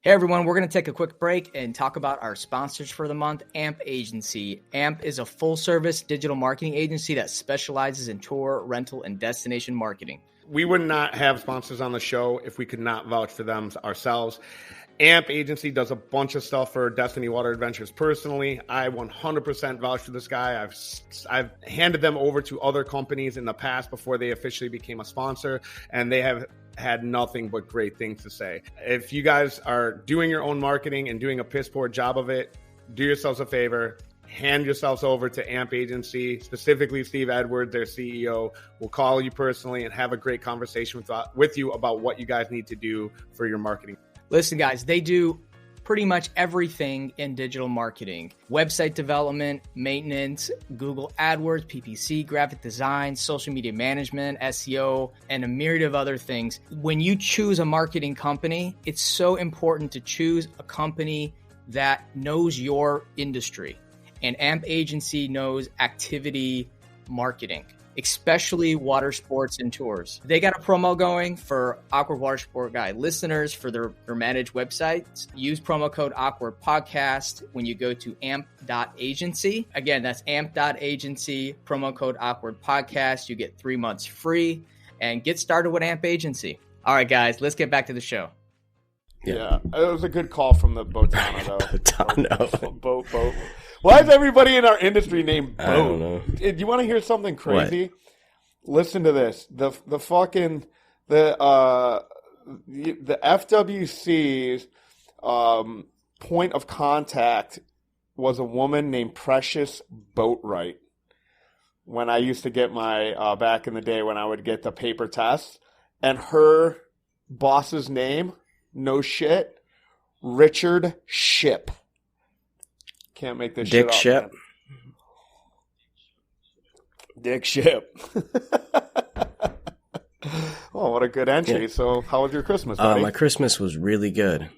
Hey everyone, we're going to take a quick break and talk about our sponsors for the month, AMP Agency. AMP is a full-service digital marketing agency that specializes in tour, rental, and destination marketing. We would not have sponsors on the show if we could not vouch for them ourselves. AMP Agency does a bunch of stuff for Destiny Water Adventures personally. I 100% vouch for this guy. I've handed them over to other companies in the past before they officially became a sponsor, and they have had nothing but great things to say. If you guys are doing your own marketing and doing a piss poor job of it, do yourselves a favor. Hand yourselves over to AMP Agency, specifically Steve Edwards, their CEO, will call you personally and have a great conversation with you about what you guys need to do for your marketing. Listen, guys, they do pretty much everything in digital marketing. Website development, maintenance, Google AdWords, PPC, graphic design, social media management, SEO, and a myriad of other things. When you choose a marketing company, it's so important to choose a company that knows your industry. And AMP Agency knows activity marketing, especially water sports and tours. They got a promo going for Awkward Watersport Guy listeners for their managed websites. Use promo code Awkward Podcast when you go to amp.agency. Again, that's amp.agency, promo code Awkward Podcast. You get 3 months free and get started with AMP Agency. All right, guys, let's get back to the show. Yeah, it was a good call from the Botana, though. Botano. Boat. Why is everybody in our industry named Boat? I don't know. Do you want to hear something crazy? What? Listen to this. The FWC's point of contact was a woman named Precious Boatwright. When I used to get my back in the day when I would get the paper tests, and her boss's name, no shit, Richard Ship. Can't make this Dick shit up. Ship. Dick Ship. Oh, what a good entry. Yeah. So how was your Christmas, buddy? My Christmas was really good.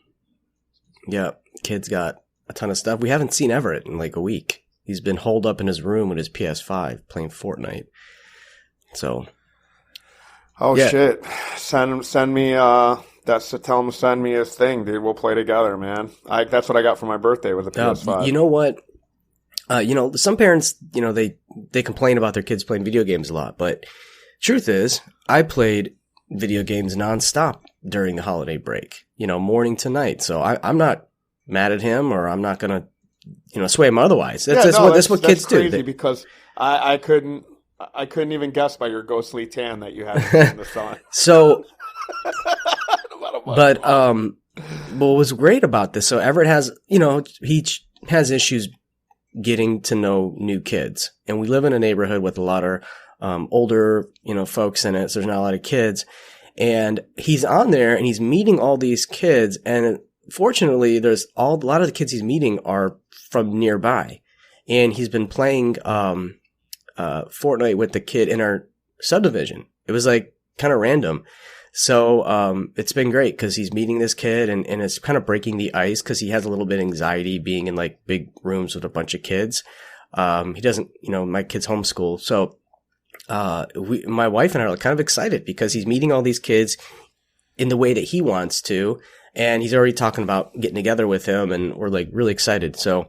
Yeah, kids got a ton of stuff. We haven't seen Everett in like a week. He's been holed up in his room with his PS5 playing Fortnite. So. Oh, yeah. Shit. Send me, tell him to send me his thing, dude. We'll play together, man. That's what I got for my birthday with a PS5. You know what? Some parents, they complain about their kids playing video games a lot, but truth is, I played video games nonstop during the holiday break, morning to night. So I'm not mad at him, or I'm not gonna, sway him otherwise. That's what kids do. That's crazy because I couldn't even guess by your ghostly tan that you had in the sun. So. But what was great about this, so Everett has, he has issues getting to know new kids. And we live in a neighborhood with a lot of older, folks in it, so there's not a lot of kids. And he's on there and he's meeting all these kids. And fortunately, a lot of the kids he's meeting are from nearby. And he's been playing Fortnite with the kid in our subdivision. It was like kind of random. So it's been great because he's meeting this kid and it's kind of breaking the ice because he has a little bit of anxiety being in like big rooms with a bunch of kids. He doesn't, my kid's homeschool. So my wife and I are kind of excited because he's meeting all these kids in the way that he wants to. And he's already talking about getting together with him, and we're like really excited. So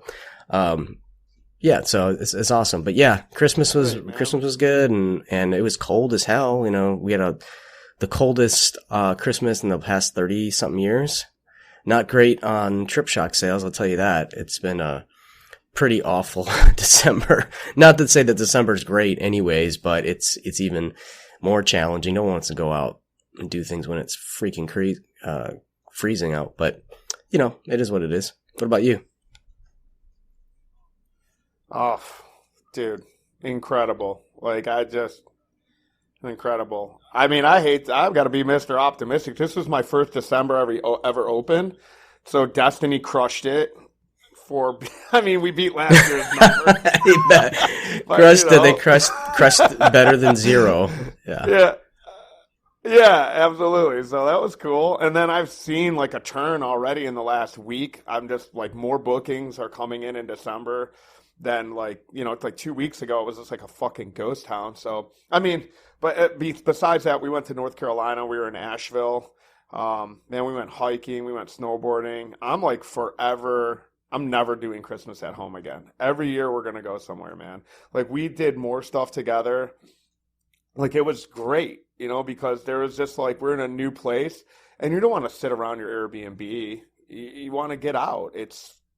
yeah, so it's awesome. But yeah, Christmas was good, and it was cold as hell. We had the coldest Christmas in the past 30-something years. Not great on Trip Shock sales, I'll tell you that. It's been a pretty awful December. Not to say that December is great anyways, but it's even more challenging. No one wants to go out and do things when it's freaking freezing out. But, it is what it is. What about you? Oh, dude, incredible. Incredible. I mean, I've got to be Mr. Optimistic. This was my first December ever open. So Destiny crushed it we beat last year's number. They crushed better than zero. Yeah. Yeah, absolutely. So that was cool. And then I've seen like a turn already in the last week. I'm just like more bookings are coming in December than it's like 2 weeks ago. It was just like a fucking ghost town. So, I mean, but besides that, we went to North Carolina. We were in Asheville. Then we went hiking, we went snowboarding. I'm like forever. I'm never doing Christmas at home again. Every year we're going to go somewhere, man. Like we did more stuff together. Like it was great, because there was just like, we're in a new place and you don't want to sit around your Airbnb. You want to get out.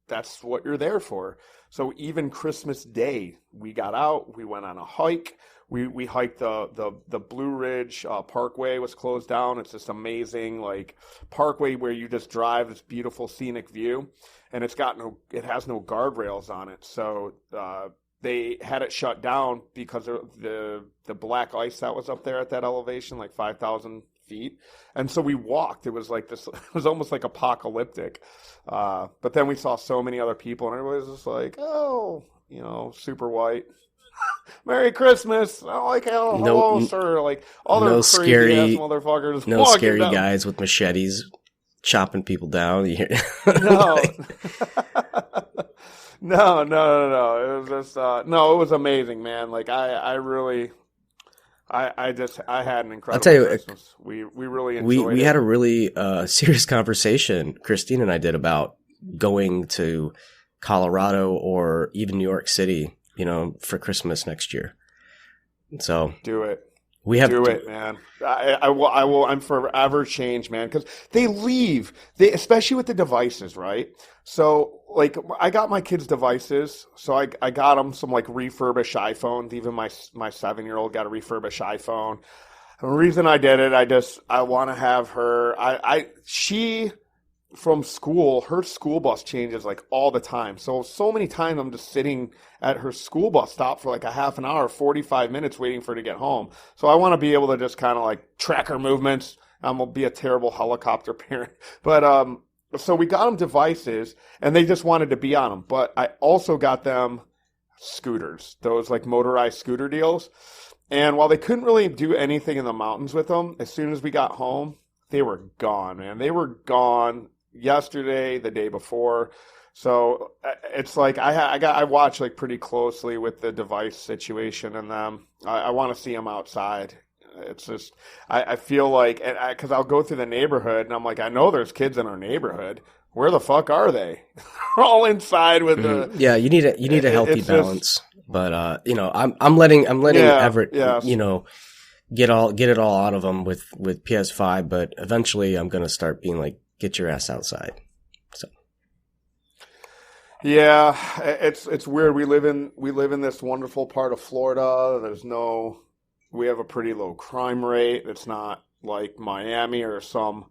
That's what you're there for. So even Christmas Day, we got out, we went on a hike. We hiked the Blue Ridge Parkway was closed down. It's this amazing like parkway where you just drive this beautiful scenic view, and it has no guardrails on it. So they had it shut down because of the black ice that was up there at that elevation, like 5,000 feet. And so we walked. It was like this. It was almost like apocalyptic. But then we saw so many other people, and everybody was just like, oh, super white. Merry Christmas. I'm like, hello, sir. Like all no those crazy ass motherfuckers. No scary down. Guys with machetes chopping people down. No. No. It was just it was amazing, man. Like I really I had an incredible I'll tell you, Christmas. We really enjoyed it. We had a really serious conversation, Christine and I did, about going to Colorado or even New York City, for Christmas next year. So do it. Do it, man. I will. I'm forever changed, man. Because they leave. Especially with the devices, right? So, like, I got my kids' devices. So I got them some like refurbished iPhones. Even my 7-year-old got a refurbished iPhone. The reason I did it, I want to have her. She from school, her school bus changes like all the time. So many times I'm just sitting at her school bus stop for like a half an hour, 45 minutes waiting for her to get home. So I want to be able to just kind of like track her movements. I'm going to be a terrible helicopter parent. But so we got them devices and they just wanted to be on them. But I also got them scooters, those like motorized scooter deals. And while they couldn't really do anything in the mountains with them, as soon as we got home, they were gone, man. They were gone yesterday, the day before. So it's like I watch like pretty closely with the device situation and them. I want to see them outside. It's just I feel like, because I'll go through the neighborhood and I'm like, I know there's kids in our neighborhood. Where the fuck are they? They're all inside with the. Yeah, you need a healthy balance. But I'm letting Everett get it all out of them with PS5. But eventually, I'm gonna start being like, get your ass outside. So. Yeah, it's weird. We live in this wonderful part of Florida. We have a pretty low crime rate. It's not like Miami or some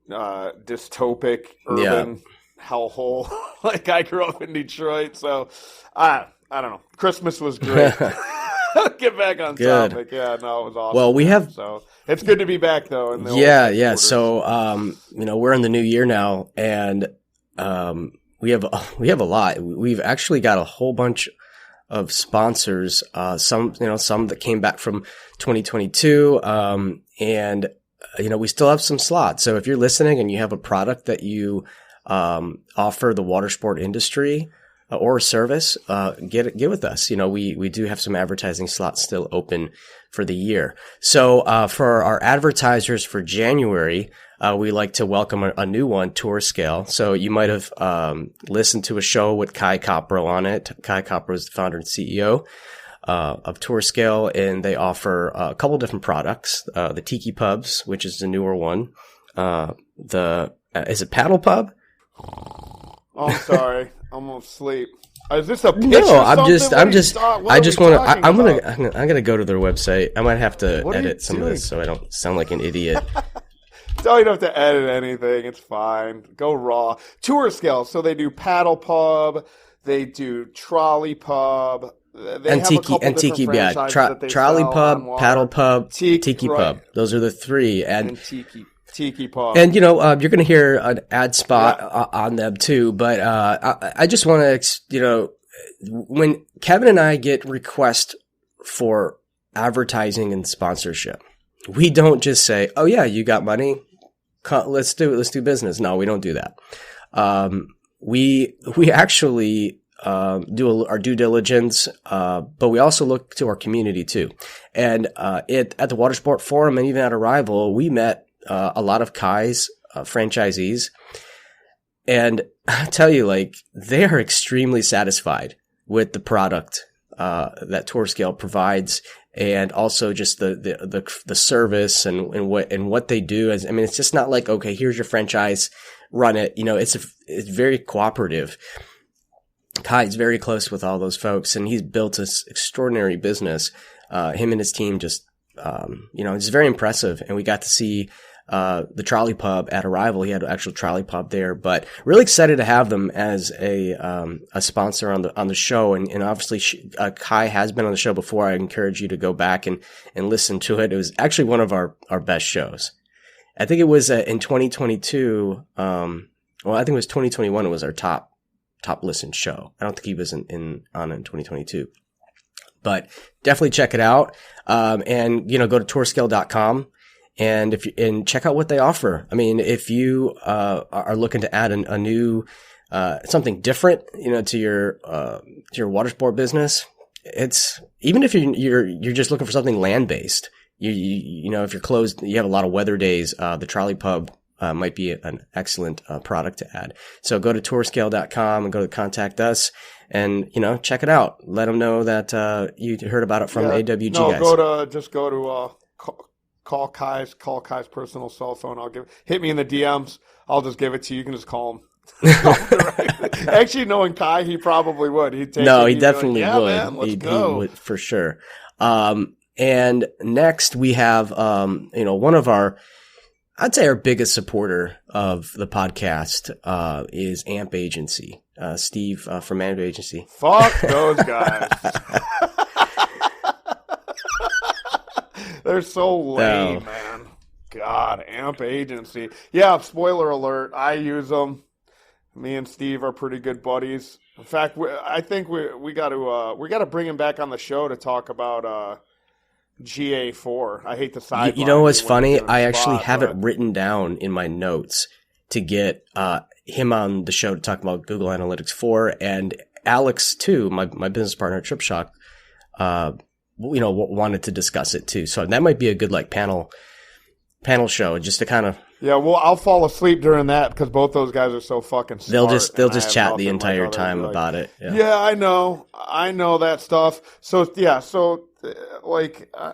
dystopic urban hellhole. Like I grew up in Detroit, so I don't know. Christmas was great. Get back on topic. Yeah, no, it was awesome. Well, so it's good to be back though. Yeah. So, we're in the new year now, and we have a lot. We've actually got a whole bunch of sponsors. Some that came back from 2022, and we still have some slots. So if you're listening and you have a product that you offer the water sport industry or a service, get with us. We do have some advertising slots still open for the year. So for our advertisers for January, we like to welcome a new one, Tour Scale. So you might have listened to a show with Kai Copro on it. Kai Copro is the founder and CEO of Tour Scale, and they offer a couple different products. The Tiki Pubs, which is the newer one. Is it Paddle Pub? Oh, I'm sorry. I'm gonna sleep. Is this a pitch? No, I'm gonna go to their website. I might have to edit some of this so I don't sound like an idiot. Don't even have to edit anything. It's fine. Go raw. Tour Scale. So they do Paddle Pub. They do Trolley Pub. They Tiki Trolley Pub, Paddle Pub, Tiki Pub. Those are the three. And Tiki Pub. And, you're going to hear an ad spot on them too. But I just want to, when Kevin and I get requests for advertising and sponsorship, we don't just say, oh, yeah, you got money. Let's do it. Let's do business. No, we don't do that. We actually do our due diligence, but we also look to our community too. And at the Watersport Forum and even at Arrival, we met a lot of Kai's franchisees. And I tell you, like, they are extremely satisfied with the product that TourScale provides, and also just the service and what they do. I mean, it's just not like, okay, here's your franchise, run it. It's very cooperative. Kai is very close with all those folks, and he's built this extraordinary business. Him and his team just, it's very impressive. And we got to see the trolley pub at Arrival. He had an actual trolley pub there, but really excited to have them as a sponsor on the show. And obviously, Kai has been on the show before. I encourage you to go back and listen to it. It was actually one of our best shows. I think it was in 2022. I think it was 2021. It was our top listened show. I don't think he was on in 2022, but definitely check it out. And go to tourscale.com. And check out what they offer. I mean, if you are looking to add a new something different, to your water sport business, it's even if you're just looking for something land based. If you're closed, you have a lot of weather days. The trolley pub might be an excellent product to add. So go to tourscale.com and go to contact us, and check it out. Let them know that you heard about it from AWG guys. Go to call Kai's personal cell phone. Hit me in the DMs. I'll just give it to you. You can just call him. Actually, knowing Kai, he probably would. He definitely would. Man, let's go. He would for sure. And next we have, one of I'd say our biggest supporter of the podcast is AMP Agency. Steve from AMP Agency. Fuck those guys. They're so lame, man. God, AMP Agency. Yeah, spoiler alert. I use them. Me and Steve are pretty good buddies. In fact, I think we got to bring him back on the show to talk about GA4. I hate the side. You know what's funny? I actually have it written down in my notes to get him on the show to talk about Google Analytics 4, and Alex too, my business partner at TripShock. Wanted to discuss it too. So that might be a good panel show just to kind of. Yeah, well, I'll fall asleep during that because both those guys are so fucking smart. They'll just chat the entire time about it. Yeah, I know that stuff. So yeah,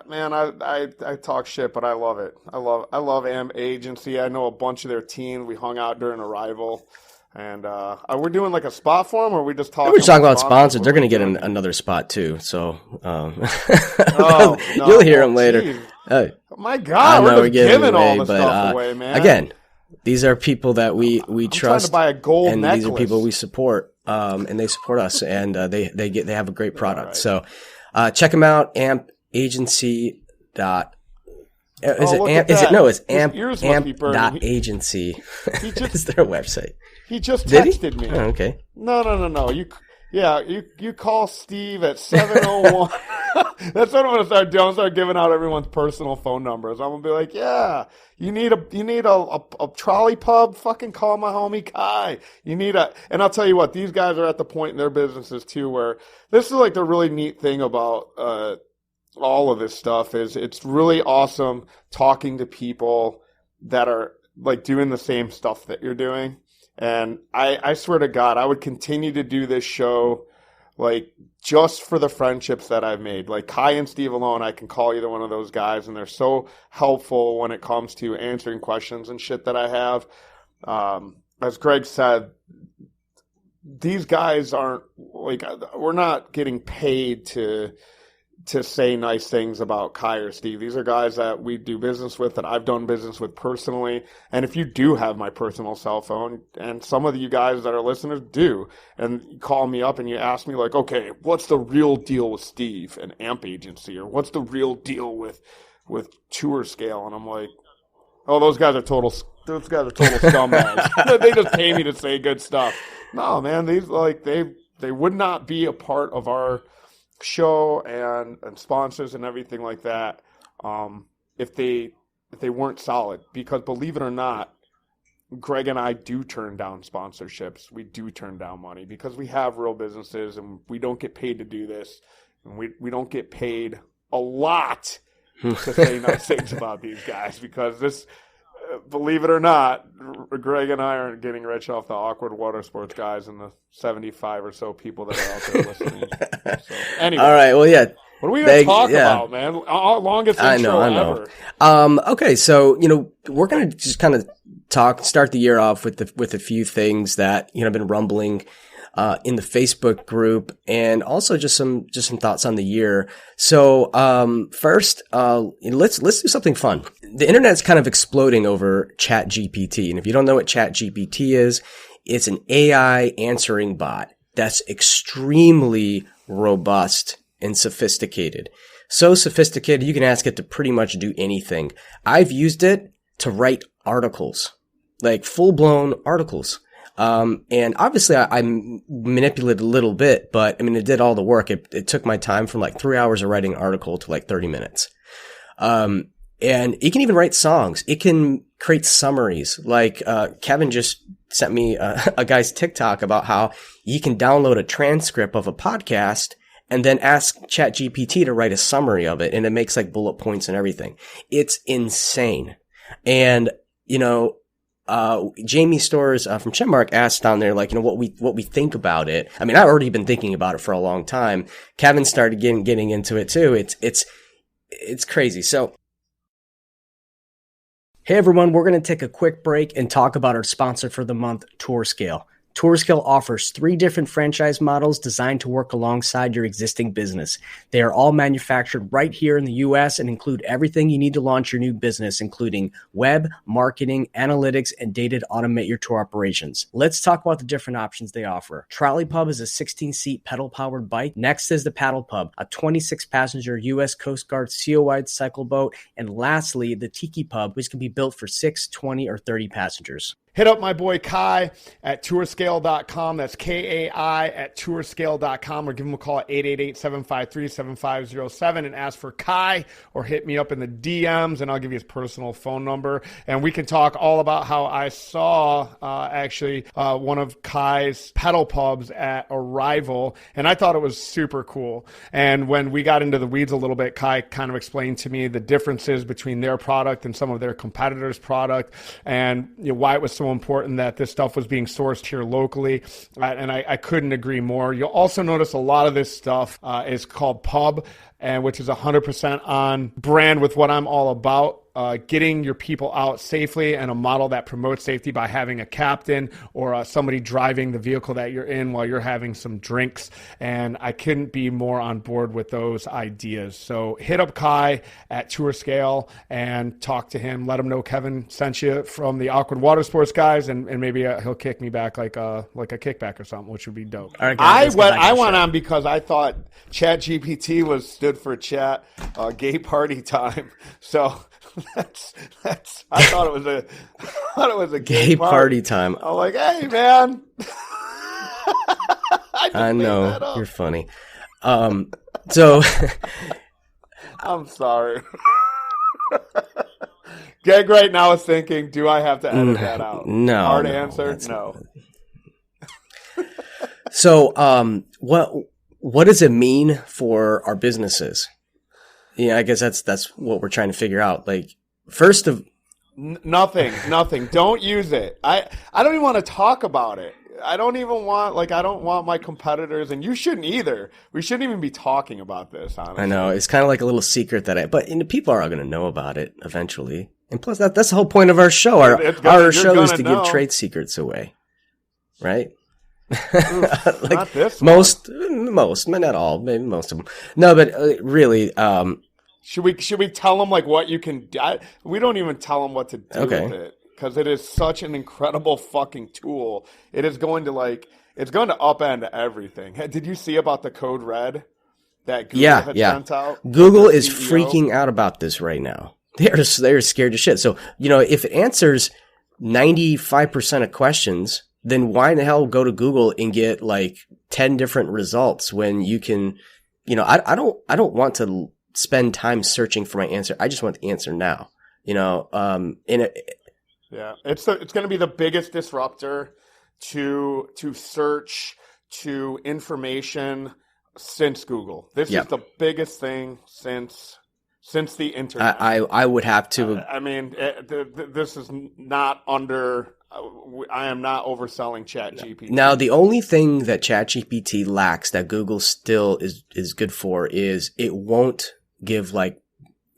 man, I talk shit, but I love it. I love AMP Agency. I know a bunch of their team. We hung out during Arrival. And we're doing a spot for them, or are we just talking? We're talking about sponsors. They're going to get another spot too, so you'll hear them later. My God, we're just giving all the stuff away, man. Again, these are people that we trust, to buy a gold and necklace. These are people we support, and they support us, and they have a great product. Right. So check them out. AmpAgency. It's amp.agency. Is their website. He just texted me. Oh, okay. No. You call Steve at 701. That's what I'm gonna start doing. I'm gonna start giving out everyone's personal phone numbers. I'm gonna be like, yeah, you need a trolley pub. Fucking call my homie Kai. And I'll tell you what, these guys are at the point in their businesses too where this is the really neat thing about all of this stuff is it's really awesome talking to people that are doing the same stuff that you're doing. And I swear to God, I would continue to do this show just for the friendships that I've made. Kai and Steve alone, I can call either one of those guys, and they're so helpful when it comes to answering questions and shit that I have. As Greg said, these guys aren't we're not getting paid to say nice things about Kai or Steve. These are guys that we do business with, that I've done business with personally. And if you do have my personal cell phone, and some of you guys that are listeners do, and you call me up and you ask me okay, what's the real deal with Steve and AMP Agency, or what's the real deal with TourScale? And I'm like, oh, those guys are total scumbags. They just pay me to say good stuff. No, man, these they would not be a part of our show and sponsors and everything like that if they weren't solid, because believe it or not, Greg and I do turn down sponsorships. We do turn down money because we have real businesses and we don't get paid to do this, and we don't get paid a lot to say nice things about these guys, because believe it or not, Greg and I are getting rich off the Awkward Watersports Guys and the 75 or so people that are out there listening. So, anyway. All right. Well, yeah. What are we going to talk about, man? Our longest intro ever. Okay, so we're going to just kind of start the year off with a few things that have been rumbling in the Facebook group, and also just some thoughts on the year. So first, let's do something fun. The internet's kind of exploding over ChatGPT, and if you don't know what ChatGPT is, it's an AI answering bot that's extremely robust and sophisticated. So sophisticated, you can ask it to pretty much do anything. I've used it to write articles, like full-blown articles. And obviously I manipulated a little bit, but I mean, it did all the work. It took my time from like 3 hours of writing an article to like 30 minutes. And it can even write songs. It can create summaries. Like, Kevin just sent me a guy's TikTok about how you can download a transcript of a podcast and then ask ChatGPT to write a summary of it. And it makes like bullet points and everything. It's insane. And, Jamie Stores from Chenmark asked down there, like, what we think about it. I mean, I've already been thinking about it for a long time. Kevin started getting into it too. It's crazy. So, hey everyone, we're going to take a quick break and talk about our sponsor for the month, TourScale. TourScale offers 3 different franchise models designed to work alongside your existing business. They are all manufactured right here in the U.S. and include everything you need to launch your new business, including web, marketing, analytics, and data to automate your tour operations. Let's talk about the different options they offer. Trolley Pub is a 16-seat pedal-powered bike. Next is the Paddle Pub, a 26-passenger U.S. Coast Guard CO-wide cycle boat. And lastly, the Tiki Pub, which can be built for 6, 20, or 30 passengers. Hit up my boy Kai at tourscale.com. That's KAI at tourscale.com, or give him a call at 888-753-7507 and ask for Kai, or hit me up in the DMs and I'll give you his personal phone number. And we can talk all about how I saw one of Kai's pedal pubs at Arrival, and I thought it was super cool. And when we got into the weeds a little bit, Kai kind of explained to me the differences between their product and some of their competitors' product, and why it was so important that this stuff was being sourced here locally, and I couldn't agree more. You'll also notice a lot of this stuff is called Pub, and which is 100% on brand with what I'm all about. Getting your people out safely, and a model that promotes safety by having a captain or somebody driving the vehicle that you're in while you're having some drinks. And I couldn't be more on board with those ideas. So hit up Kai at TourScale and talk to him. Let him know Kevin sent you from the Awkward Watersports Guys, and maybe he'll kick me back like a kickback or something, which would be dope. All right, guys, I went on because I thought ChatGPT stood for chat gay party time. So that's I thought it was a gay party time. I'm like, hey man. I know, you're funny. So I'm sorry. Greg right now is thinking, do I have to edit that out? No. Hard answer, no. So what does it mean for our businesses? Yeah, I guess that's what we're trying to figure out. Like, first of nothing. Don't use it. I don't even want to talk about it. I don't want my competitors, and you shouldn't either. We shouldn't even be talking about this, honestly. I know, it's kind of like a little secret but people are all going to know about it eventually. And plus, that's the whole point of our show. Our show is to give trade secrets away, right? Oof, like not this most, not all, maybe most of them. No, but really, should we tell them like what you can? We don't even tell them what to do with it, because it is such an incredible fucking tool. It is going to upend everything. Did you see about the code red that Google had sent out? Google is freaking out about this right now. They're scared to shit. So if it answers 95% of questions, then why in the hell go to Google and get like 10 different results when you can, I don't want to spend time searching for my answer. I just want the answer now, Yeah, it's going to be the biggest disruptor to search, to information since Google. This is the biggest thing since since the internet. I would have to. I mean, this is not under. I am not overselling ChatGPT. Now, the only thing that ChatGPT lacks that Google still is good for is it won't give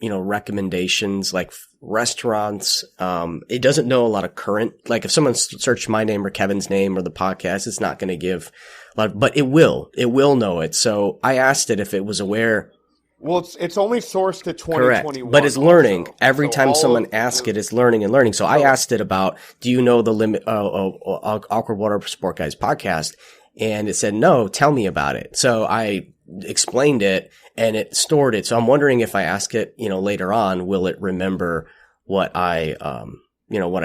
recommendations like restaurants. It doesn't know a lot of current, like if someone searched my name or Kevin's name or the podcast, it's not going to give a lot, but it will know it. So I asked it if it was aware. Well, it's only sourced to 2021. Correct, but it's learning. Every time someone asks it, it's learning and learning. So I asked it about, do you know the limit, Awkward Watersport Guys podcast? And it said, no, tell me about it. So I explained it and it stored it. So I'm wondering if I ask it, later on, will it remember what I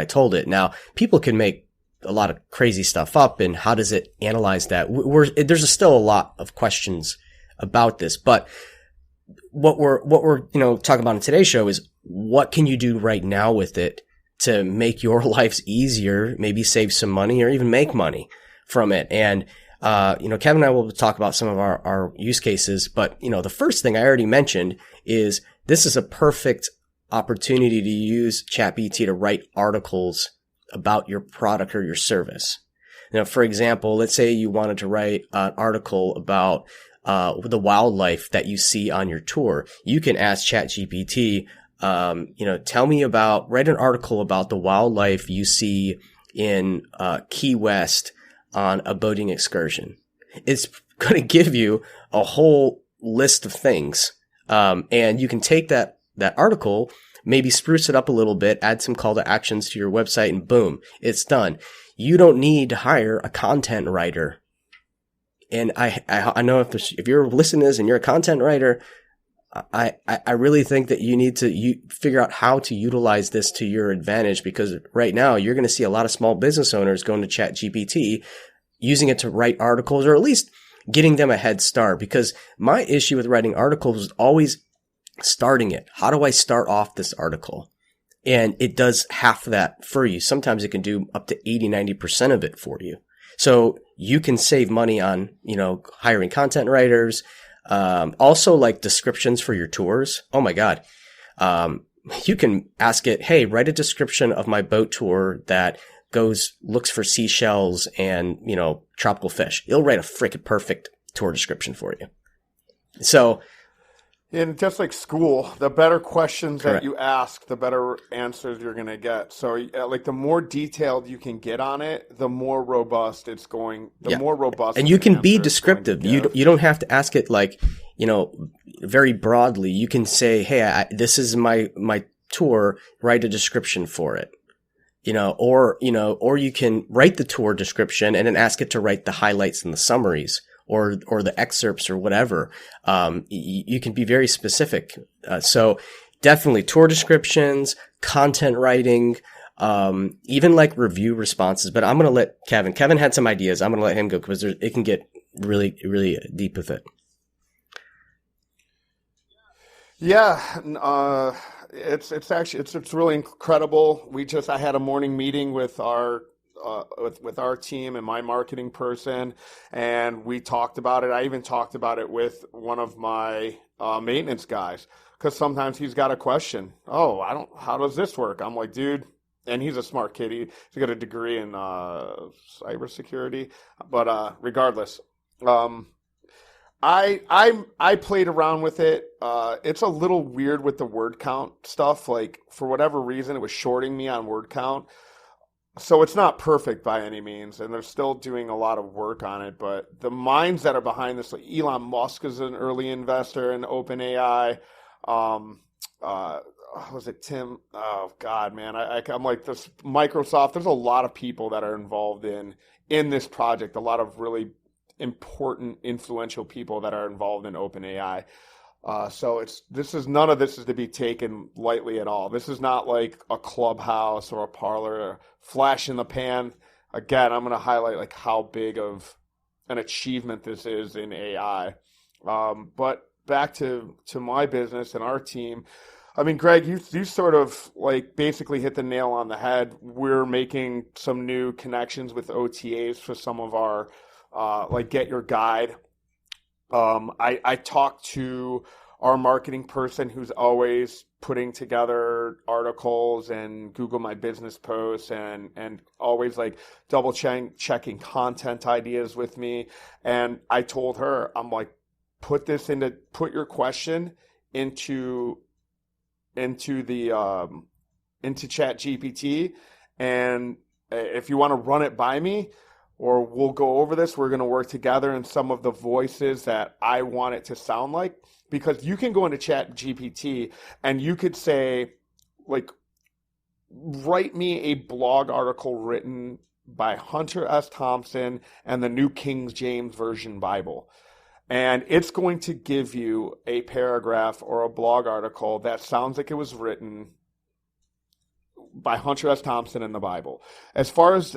told it? Now, people can make a lot of crazy stuff up, and how does it analyze that? There's still a lot of questions about this, but what we're talking about in today's show is what can you do right now with it to make your lives easier, maybe save some money or even make money from it. And, Kevin and I will talk about some of our use cases, but, the first thing I already mentioned is this is a perfect opportunity to use ChatGPT to write articles about your product or your service. For example, let's say you wanted to write an article about the wildlife that you see on your tour. You can ask ChatGPT, write an article about the wildlife you see in Key West on a boating excursion. It's going to give you a whole list of things. And you can take that article, maybe spruce it up a little bit, add some call to actions to your website, and boom, it's done. You don't need to hire a content writer. And I know if you're listening to this and you're a content writer, I really think that you need to figure out how to utilize this to your advantage, because right now you're going to see a lot of small business owners going to ChatGPT, using it to write articles, or at least getting them a head start. Because my issue with writing articles is always starting it. How do I start off this article? And it does half of that for you. Sometimes it can do up to 80-90% of it for you. So you can save money on, hiring content writers. Also like descriptions for your tours. Oh my God. You can ask it, hey, write a description of my boat tour that looks for seashells and, tropical fish. It'll write a freaking perfect tour description for you. So, and just like school, the better questions Correct. that you ask, the better answers you're going to get. So, the more detailed you can get on it, the more robust it's going. More robust, and you can be descriptive. You don't have to ask it very broadly. You can say, "Hey, this is my tour. Write a description for it." Or you can write the tour description and then ask it to write the highlights and the summaries, or the excerpts or whatever. You can be very specific. So definitely tour descriptions, content writing, even like review responses. But I'm going to let Kevin had some ideas. I'm going to let him go because it can get really, really deep with it. Yeah. It's actually really incredible. I had a morning meeting with our team and my marketing person, and we talked about it. I even talked about it with one of my maintenance guys, because sometimes he's got a question. How does this work? I'm like, dude, and he's a smart kid. He's got a degree in cybersecurity, but regardless, I played around with it. It's a little weird with the word count stuff. Like, for whatever reason, it was shorting me on word count. So it's not perfect by any means, and they're still doing a lot of work on it. But the minds that are behind this, like Elon Musk is an early investor in OpenAI. Was it Tim? Oh God, man, I'm like this. Microsoft. There's a lot of people that are involved in this project. A lot of really important, influential people that are involved in OpenAI. So none of this is to be taken lightly at all. This is not like a Clubhouse or a Parler, or flash in the pan. Again, I'm going to highlight like how big of an achievement this is in AI. But back to my business and our team. I mean, Greg, you sort of like basically hit the nail on the head. We're making some new connections with OTAs for some of our like Get Your Guide. I talked to our marketing person who's always putting together articles and Google My Business posts and always like double checking content ideas with me. And I told her, I'm like, put your question into ChatGPT, and if you want to run it by me, or we'll go over this, we're going to work together in some of the voices that I want it to sound like. Because you can go into ChatGPT and you could say, like, write me a blog article written by Hunter S. Thompson and the New King James Version Bible. And it's going to give you a paragraph or a blog article that sounds like it was written by Hunter S. Thompson in the Bible. As far as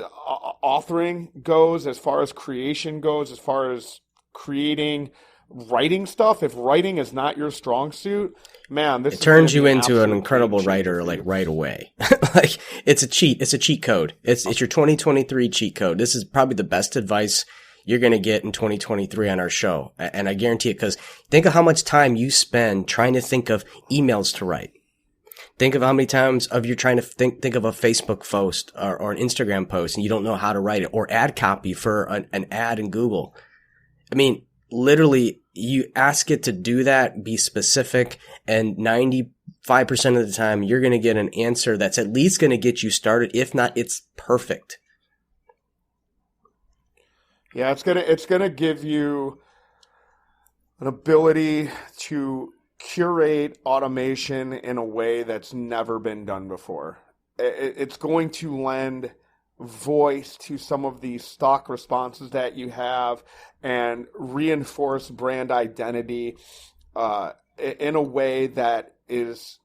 authoring goes, as far as creation goes, as far as creating writing stuff, if writing is not your strong suit, man, this turns you into an incredible writer like right away. Like it's a cheat code. It's your 2023 cheat code. This is probably the best advice you're going to get in 2023 on our show. And I guarantee it, because think of how much time you spend trying to think of emails to write. Think of how many times you're trying to think of a Facebook post or an Instagram post and you don't know how to write it, or ad copy for an ad in Google. I mean, literally, you ask it to do that, be specific, and 95% of the time you're going to get an answer that's at least going to get you started. If not, it's perfect. Yeah, it's gonna give you an ability to curate automation in a way that's never been done before. It's going to lend voice to some of these stock responses that you have and reinforce brand identity in a way that is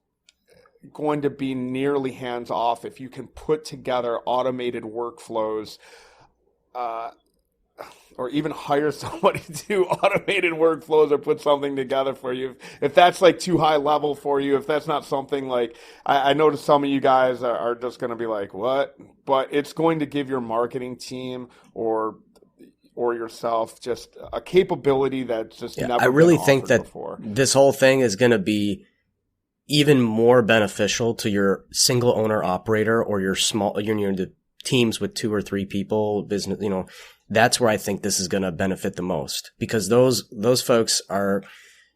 going to be nearly hands off if you can put together automated workflows, or even hire somebody to do automated workflows or put something together for you. If that's like too high level for you, if that's not something like, I noticed some of you guys are just going to be like, what? But it's going to give your marketing team or yourself just a capability that's just never I really been think offered that before. This whole thing is going to be even more beneficial to your single owner operator or your the teams with 2 or 3 people business, that's where I think this is going to benefit the most, because those folks are,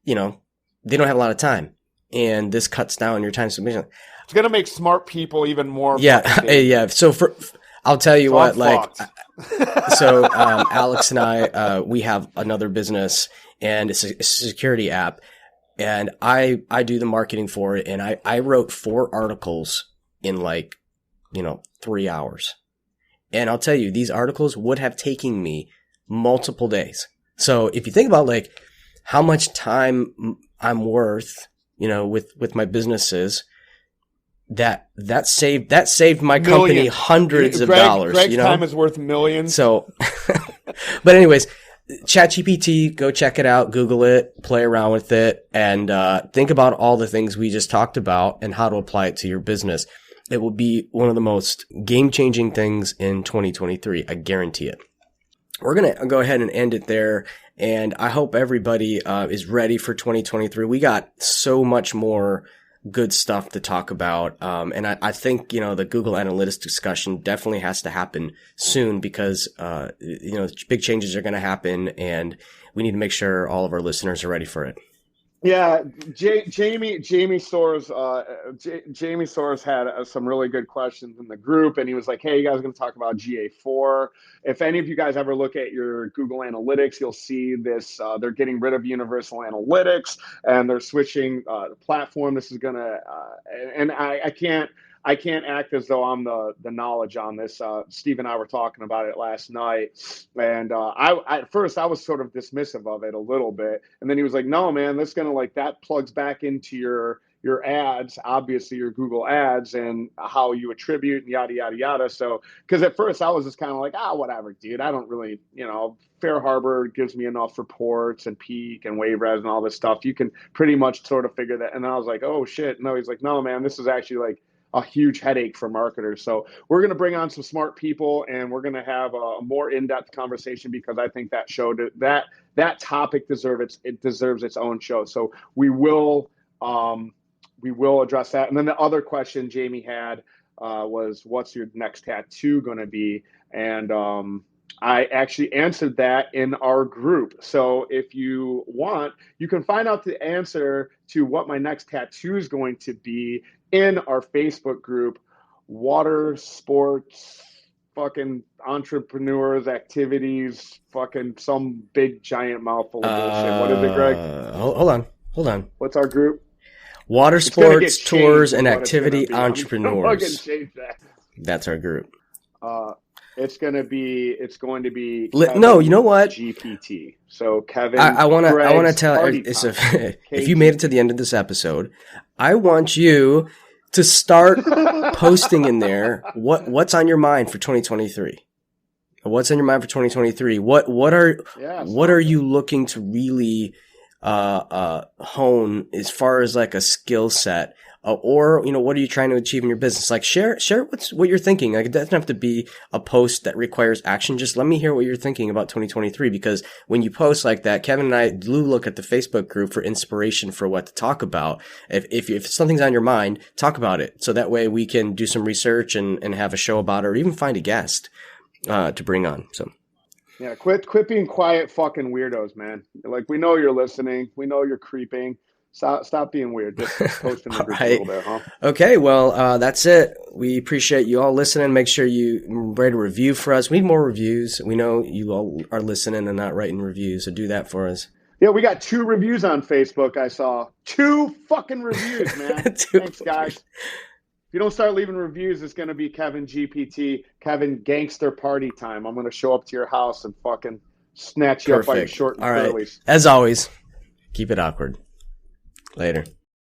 they don't have a lot of time, and this cuts down your time submission. It's going to make smart people even more. Yeah. So I'll tell you what, Alex and I, we have another business, and it's a security app, and I do the marketing for it. And I wrote 4 articles in 3 hours. And I'll tell you, these articles would have taken me multiple days. So if you think about how much time I'm worth, with my businesses, that saved my company hundreds of dollars. Greg's time is worth millions. So, but anyways, ChatGPT, go check it out, Google it, play around with it, and think about all the things we just talked about and how to apply it to your business. It will be one of the most game-changing things in 2023. I guarantee it. We're going to go ahead and end it there. And I hope everybody is ready for 2023. We got so much more good stuff to talk about. And I think, the Google Analytics discussion definitely has to happen soon, because, big changes are going to happen, and we need to make sure all of our listeners are ready for it. Yeah, Jamie Soares had some really good questions in the group, and he was like, "Hey, you guys are going to talk about GA4. If any of you guys ever look at your Google Analytics, you'll see this. They're getting rid of Universal Analytics, and they're switching the platform. This is going to, and I can't act as though I'm the knowledge on this. Steve and I were talking about it last night, and at first I was sort of dismissive of it a little bit, and then he was like, "No, man, that's gonna that plugs back into your ads, obviously your Google ads, and how you attribute and yada yada yada." So, because at first I was just kind of like, whatever, dude. I don't really, Fair Harbor gives me enough reports and Peak and Wave-Res and all this stuff. You can pretty much sort of figure that. And then I was like, oh shit, no. He's like, no, man, this is actually a huge headache for marketers. So we're going to bring on some smart people, and we're going to have a more in-depth conversation, because I think that showed that topic deserves its own show. So we will address that. And then the other question Jamie had was, what's your next tattoo going to be? And I actually answered that in our group. So if you want, you can find out the answer to what my next tattoo is going to be in our Facebook group, Watersports fucking entrepreneurs, activities, fucking some big giant mouthful of bullshit. What is it, Greg? Hold on. What's our group? Water sports, tours, and activity that. entrepreneurs. That's our group. It's going to be no, you know what? GPT. So Kevin, I want to tell if you made it to the end of this episode, I want you to start posting in there what's on your mind for 2023. What's on your mind for 2023? What are you looking to really hone as far as like a skill set? Or, what are you trying to achieve in your business? Like share what you're thinking. Like, it doesn't have to be a post that requires action. Just let me hear what you're thinking about 2023, because when you post like that, Kevin and I do look at the Facebook group for inspiration for what to talk about. If something's on your mind, talk about it. So that way we can do some research and have a show about it, or even find a guest, to bring on. So. Yeah. Quit being quiet fucking weirdos, man. Like, we know you're listening. We know you're creeping. Stop being weird. Just posting the group a little bit, huh? Okay, well, that's it. We appreciate you all listening. Make sure you write a review for us. We need more reviews. We know you all are listening and not writing reviews, so do that for us. Yeah, we got 2 reviews on Facebook. I saw 2 fucking reviews, man. Thanks, guys. If you don't start leaving reviews, it's going to be Kevin GPT, Kevin Gangster Party Time. I'm going to show up to your house and fucking snatch you up by your short and curlies. As always, keep it awkward. Later.